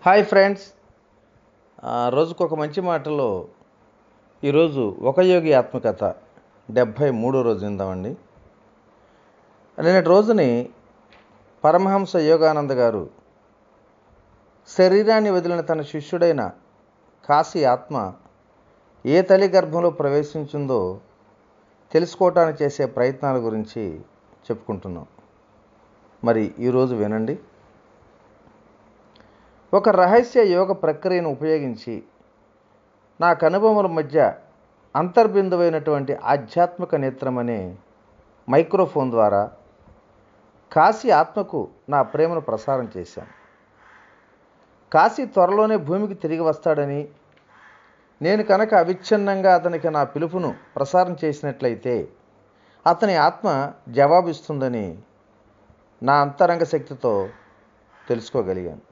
Hi friends, రోజుకొక మంచి మాటలో ఈరోజు ఒక యోగి ఆత్మకథ 73 రోజు విందామండి. నిన్నటి రోజుని పరమహంస యోగానంద గారు శరీరాన్ని వదిలిన తన శిష్యుడైన కాశీ ఆత్మ ఏ తల్లి గర్భంలో ప్రవేశించిందో తెలుసుకోవటానికి చేసే ప్రయత్నాల గురించి చెప్పుకుంటున్నాం. మరి ఈరోజు వినండి. ఒక రహస్య యోగ ప్రక్రియను ఉపయోగించి నాకు అనుభవముల మధ్య అంతర్బిందువైనటువంటి ఆధ్యాత్మిక నేత్రం అనే మైక్రోఫోన్ ద్వారా కాశీ ఆత్మకు నా ప్రేమను ప్రసారం చేశాను. కాశీ త్వరలోనే భూమికి తిరిగి వస్తాడని, నేను కనుక అవిచ్ఛిన్నంగా అతనికి నా పిలుపును ప్రసారం చేసినట్లయితే అతని ఆత్మ జవాబిస్తుందని నా అంతరంగ శక్తితో తెలుసుకోగలిగాను.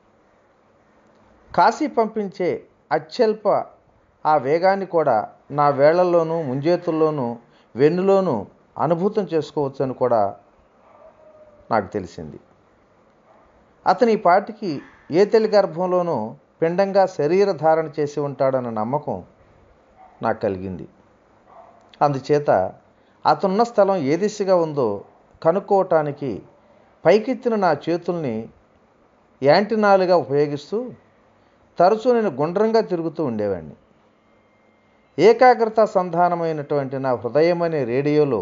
కాశీ పంపించే అత్యల్ప ఆ వేగాన్ని కూడా నా వేళ్లలోనూ, ముంజేతుల్లోనూ, వెన్నులోనూ అనుభూతం చేసుకోవచ్చని కూడా నాకు తెలిసింది. అతని ఈ పాటికి ఏ తల్లి గర్భంలోనూ పిండంగా శరీర ధారణ చేసి ఉంటాడన్న నమ్మకం నాకు కలిగింది. అందుచేత అతనున్న స్థలం ఏ దిశగా ఉందో కనుక్కోవటానికి పైకెత్తిన నా చేతుల్ని యాంటినాలుగా ఉపయోగిస్తూ తరచూ నేను గుండ్రంగా తిరుగుతూ ఉండేవాడిని. ఏకాగ్రత సంధానమైనటువంటి నా హృదయం అనే రేడియోలో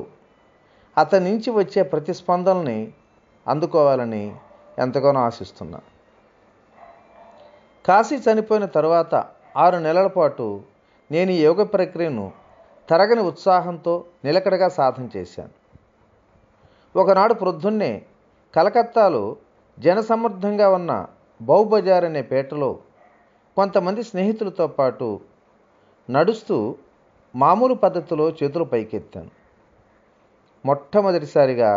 అతని నుంచి వచ్చే ప్రతిస్పందనల్ని అందుకోవాలని ఎంతగానో ఆశిస్తున్నా. కాశీ చనిపోయిన తరువాత 6 నెలల పాటు నేను ఈ యోగ ప్రక్రియను తరగని ఉత్సాహంతో నిలకడగా సాధన చేశాను. ఒకనాడు ప్రొద్దున్నే కలకత్తాలో జనసమర్థంగా ఉన్న బౌబజార్ అనే పేటలో కొంతమంది స్నేహితులతో పాటు నడుస్తూ మామూలు పద్ధతిలో చేతులు పైకెత్తాను. మొట్టమొదటిసారిగా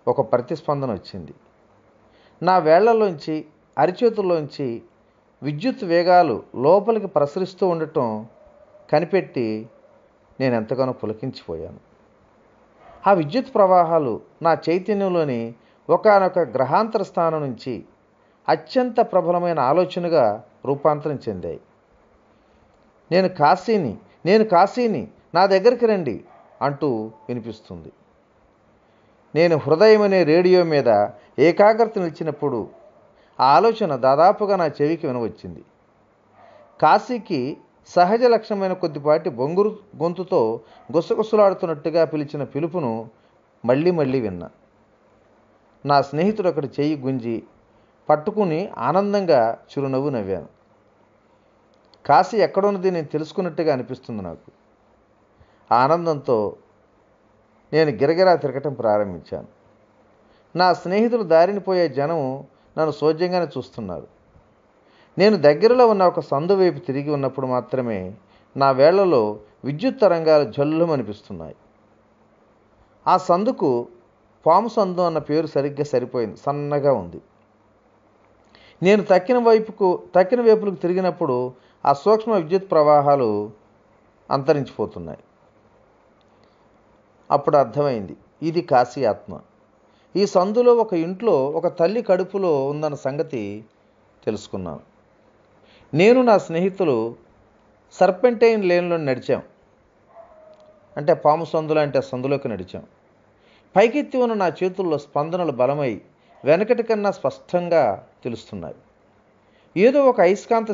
ఒక ప్రతిస్పందన వచ్చింది. నా వేళ్లలోంచి, అరిచేతుల్లోంచి విద్యుత్ వేగాలు లోపలికి ప్రసరిస్తూ ఉండటం కనిపెట్టి నేను ఎంతగానో పులకించిపోయాను. ఆ విద్యుత్ ప్రవాహాలు నా చైతన్యంలోని ఒకానొక గ్రహాంతర స్థానం నుంచి అత్యంత ప్రబలమైన ఆలోచనగా రూపాంతరం చెందాయి. నేను కాశీని, నా దగ్గరికి రండి అంటూ వినిపిస్తుంది. నేను హృదయం అనే రేడియో మీద ఏకాగ్రత నిలిచినప్పుడు ఆ ఆలోచన దాదాపుగా నా చెవికి వినవచ్చింది. కాశీకి సహజ లక్షణమైన కొద్దిపాటి బొంగురు గొంతుతో గుసగుసలాడుతున్నట్టుగా పిలిచిన పిలుపును మళ్ళీ మళ్ళీ విన్నా. నా స్నేహితుడు ఒకటి చెయ్యి గుంజి పట్టుకుని ఆనందంగా చిరునవ్వు నవ్వాను. కాశీ ఎక్కడున్నది నేను తెలుసుకున్నట్టుగా అనిపిస్తుంది నాకు. ఆనందంతో నేను గిరగిరా తిరగటం ప్రారంభించాను. నా స్నేహితులు దారిని పోయే జనం నన్ను సోజ్యంగానే చూస్తున్నారు. నేను దగ్గరలో ఉన్న ఒక సందు వైపు తిరిగి ఉన్నప్పుడు మాత్రమే నా వేళ్లలో విద్యుత్ తరంగాలు జల్లుమనిపిస్తున్నాయి. ఆ సందుకు పాము సందు అన్న పేరు సరిగ్గా సరిపోయింది. సన్నగా ఉంది. నేను తక్కిన వైపులకు తిరిగినప్పుడు ఆ సూక్ష్మ విద్యుత్ ప్రవాహాలు అంతరించిపోతున్నాయి. అప్పుడు అర్థమైంది, ఇది కాశీ ఆత్మ. ఈ సందులో ఒక ఇంట్లో ఒక తల్లి కడుపులో ఉందన్న సంగతి తెలుసుకున్నాను. నేను నా స్నేహితులు సర్పెంటైన్ లేన్లో నడిచాం. అంటే పాము సందులు అంటే సందులోకి నడిచాం. పైకెత్తి ఉన్న నా చేతుల్లో స్పందనలు బలమై వెనకటి కన్నా స్పష్టంగా తెలుస్తున్నాయి. ఏదో అయస్కాంత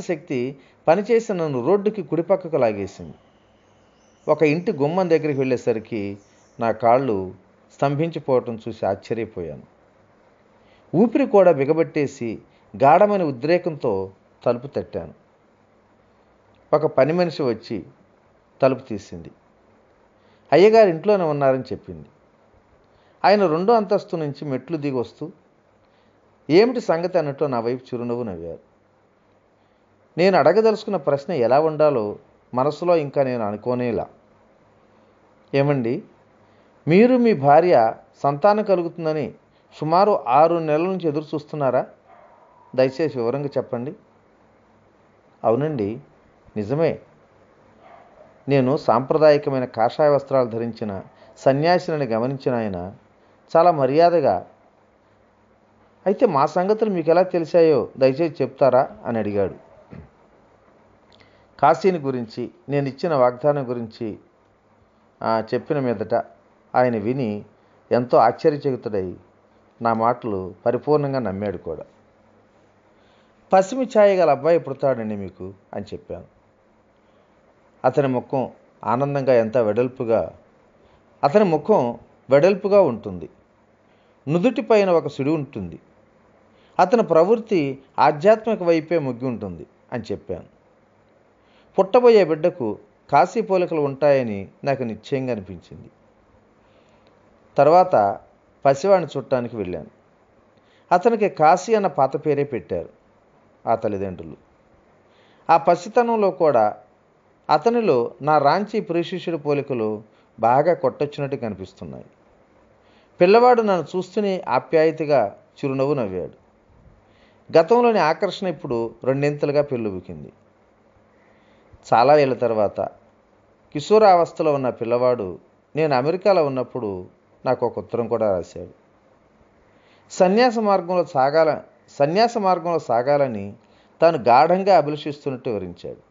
శక్తి పనిచేసి నన్ను రోడ్డుకి కుడిపక్కకు లాగేసింది. ఒక ఇంటి గుమ్మం దగ్గరికి వెళ్ళేసరికి నా కాళ్ళు స్తంభించిపోవటం చూసి ఆశ్చర్యపోయాను. ఊపిరి కూడా బిగబట్టేసి గాఢమైన ఉద్రేకంతో తలుపు తట్టాను. ఒక పని మనిషి వచ్చి తలుపు తీసింది. అయ్యగారు ఇంట్లోనే ఉన్నారని చెప్పింది. ఆయన 2వ అంతస్తు నుంచి మెట్లు దిగి వస్తూ ఏమిటి సంగతి అన్నట్టు నా వైపు చిరునవ్వు నవ్వారు. నేను అడగదలుచుకున్న ప్రశ్న ఎలా ఉండాలో మనసులో ఇంకా నేను అనుకోనేలా. ఏమండి, మీరు మీ భార్య సంతానం కలుగుతుందని సుమారు 6 నెలల నుంచి ఎదురు చూస్తున్నారా? దయచేసి వివరంగా చెప్పండి. అవునండి, నిజమే. నేను సాంప్రదాయకమైన కాషాయ వస్త్రాలు ధరించిన సన్యాసిని గమనించిన ఆయన చాలా మర్యాదగా అయితే మా సంగతులు మీకు ఎలా తెలిసాయో దయచేసి చెప్తారా అని అడిగాడు. కాశీని గురించి నేను ఇచ్చిన వాగ్దానం గురించి చెప్పిన మీదట ఆయన విని ఎంతో ఆశ్చర్యచకితుడై నా మాటలు పరిపూర్ణంగా నమ్మాడు కూడా. పసిమి ఛాయ గల అబ్బాయి పుడతాడండి మీకు అని చెప్పాను. అతని ముఖం ఆనందంగా ఎంత వెడల్పుగా ఉంటుంది. నుదుటిపైన ఒక సుడి ఉంటుంది. అతని ప్రవృత్తి ఆధ్యాత్మిక వైపే మొగ్గి ఉంటుంది అని చెప్పాను. పుట్టబోయే బిడ్డకు కాశీ పోలికలు ఉంటాయని నాకు నిశ్చయంగా అనిపించింది. తర్వాత పసివాడిని చుట్టానికి వెళ్ళాను. అతనికి కాశీ అన్న పాత పేరే పెట్టారు ఆ తల్లిదండ్రులు. ఆ పసితనంలో కూడా అతనిలో నా రాంచీ ప్రియశిష్యుడి పోలికలు బాగా కొట్టొచ్చినట్టు కనిపిస్తున్నాయి. పిల్లవాడు నన్ను చూస్తూనే ఆప్యాయతగా చిరునవ్వు నవ్వాడు. గతంలోని ఆకర్షణ ఇప్పుడు రెండింతలుగా పెళ్ళుబుకింది. చాలా ఏళ్ళ తర్వాత కిశోరావస్థలో ఉన్న పిల్లవాడు నేను అమెరికాలో ఉన్నప్పుడు నాకు ఒక ఉత్తరం కూడా రాశాడు. సన్యాస మార్గంలో సాగాలని తాను గాఢంగా అభిలషిస్తున్నట్టు వివరించాడు.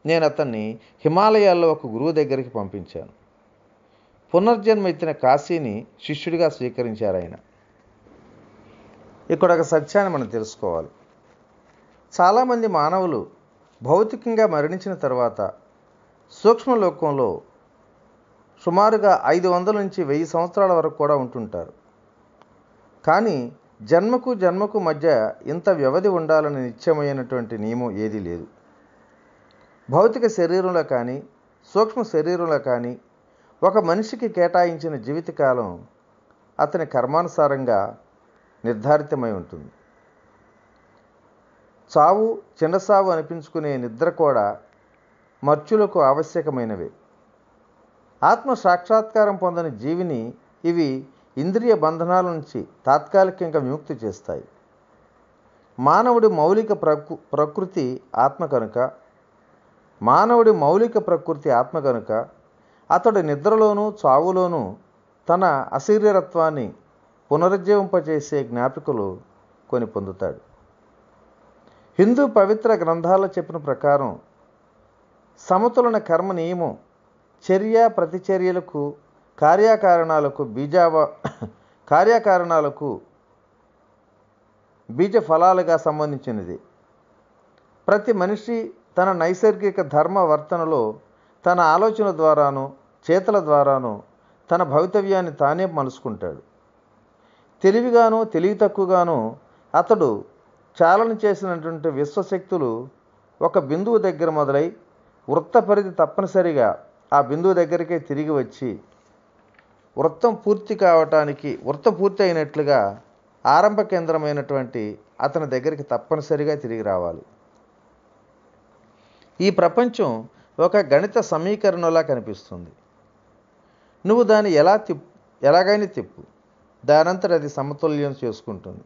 నేను అతన్ని హిమాలయాల్లో ఒక గురువు దగ్గరికి పంపించాను. పునర్జన్మ ఎత్తిన కాశీని శిష్యుడిగా స్వీకరించారు ఆయన. ఇక్కడ ఒక సత్యాన్ని మనం తెలుసుకోవాలి. చాలామంది మానవులు భౌతికంగా మరణించిన తర్వాత సూక్ష్మలోకంలో సుమారుగా 500 నుంచి 1000 సంవత్సరాల వరకు కూడా ఉంటుంటారు. కానీ జన్మకు మధ్య ఇంత వ్యవధి ఉండాలని నిత్యమైనటువంటి నియమం ఏదీ లేదు. భౌతిక శరీరంలో కానీ సూక్ష్మ శరీరంలో కానీ ఒక మనిషికి కేటాయించిన జీవితకాలం అతని కర్మానుసారంగా నిర్ధారితమై ఉంటుంది. చావు చిన్నసావు అనిపించుకునే నిద్ర కూడా మర్చులకు ఆవశ్యకమైనవే. ఆత్మ సాక్షాత్కారం పొందని జీవిని ఇవి ఇంద్రియ బంధనాల నుంచి తాత్కాలికంగా విముక్తి చేస్తాయి. మానవుడి మౌలిక ప్రకృతి ఆత్మ కనుక అతడు నిద్రలోనూ చావులోనూ తన అశరీరత్వాన్ని పునరుజ్జీవింపజేసే జ్ఞాపికలు కొని పొందుతాడు. హిందూ పవిత్ర గ్రంథాల్లో చెప్పిన ప్రకారం సమతులన కర్మ నియమం చర్య ప్రతిచర్యలకు కార్యకారణాలకు బీజ ఫలాలుగా సంబంధించినది. ప్రతి మనిషి తన నైసర్గిక ధర్మ వర్తనలో తన ఆలోచన ద్వారాను చేతల ద్వారాను తన భవితవ్యాన్ని తానే మలుచుకుంటాడు. తెలివిగాను తెలివి తక్కువగాను అతడు చాలన చేసినటువంటి విశ్వశక్తులు ఒక బిందువు దగ్గర మొదలై వృత్త పరిధి తప్పనిసరిగా ఆ బిందువు దగ్గరికే తిరిగి వచ్చి వృత్తం పూర్తి అయినట్లుగా ఆరంభ కేంద్రమైనటువంటి అతని దగ్గరికి తప్పనిసరిగా తిరిగి రావాలి. ఈ ప్రపంచం ఒక గణిత సమీకరణలా కనిపిస్తుంది. నువ్వు దాన్ని ఎలాగైనా తిప్పు, దానంతట అది సమతుల్యం చేసుకుంటుంది.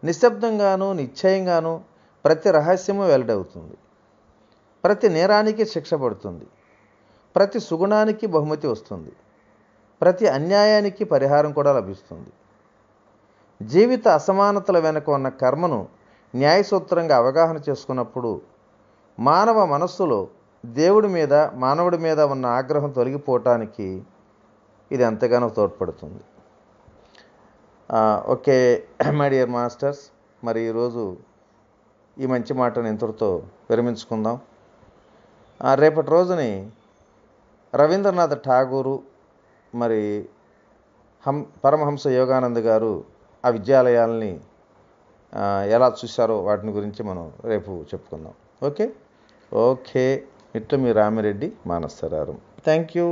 నిశ్శబ్దంగాను నిశ్చయంగాను ప్రతి రహస్యము వెల్లడవుతుంది. ప్రతి నేరానికి శిక్ష పడుతుంది. ప్రతి సుగుణానికి బహుమతి వస్తుంది. ప్రతి అన్యాయానికి పరిహారం కూడా లభిస్తుంది. జీవిత అసమానతల వెనుక ఉన్న కర్మను న్యాయసూత్రంగా అవగాహన చేసుకున్నప్పుడు మానవ మనస్సులో మానవుడి మీద ఉన్న ఆగ్రహం తొలగిపోవటానికి ఇది ఎంతగానో తోడ్పడుతుంది. ఓకే మై డియర్ మాస్టర్స్, మరి ఈరోజు ఈ మంచి మాటను ఇంతటితో విరమించుకుందాం. రేపటి రోజుని రవీంద్రనాథ్ ఠాగూరు మరి పరమహంస యోగానంద్ గారు ఆ విద్యాలయాల్ని ఎలా చూశారో వాటిని గురించి మనం రేపు చెప్పుకుందాం. ఓకే. ఇట్టు మీ రామిరెడ్డి మానసరారం. Thank you.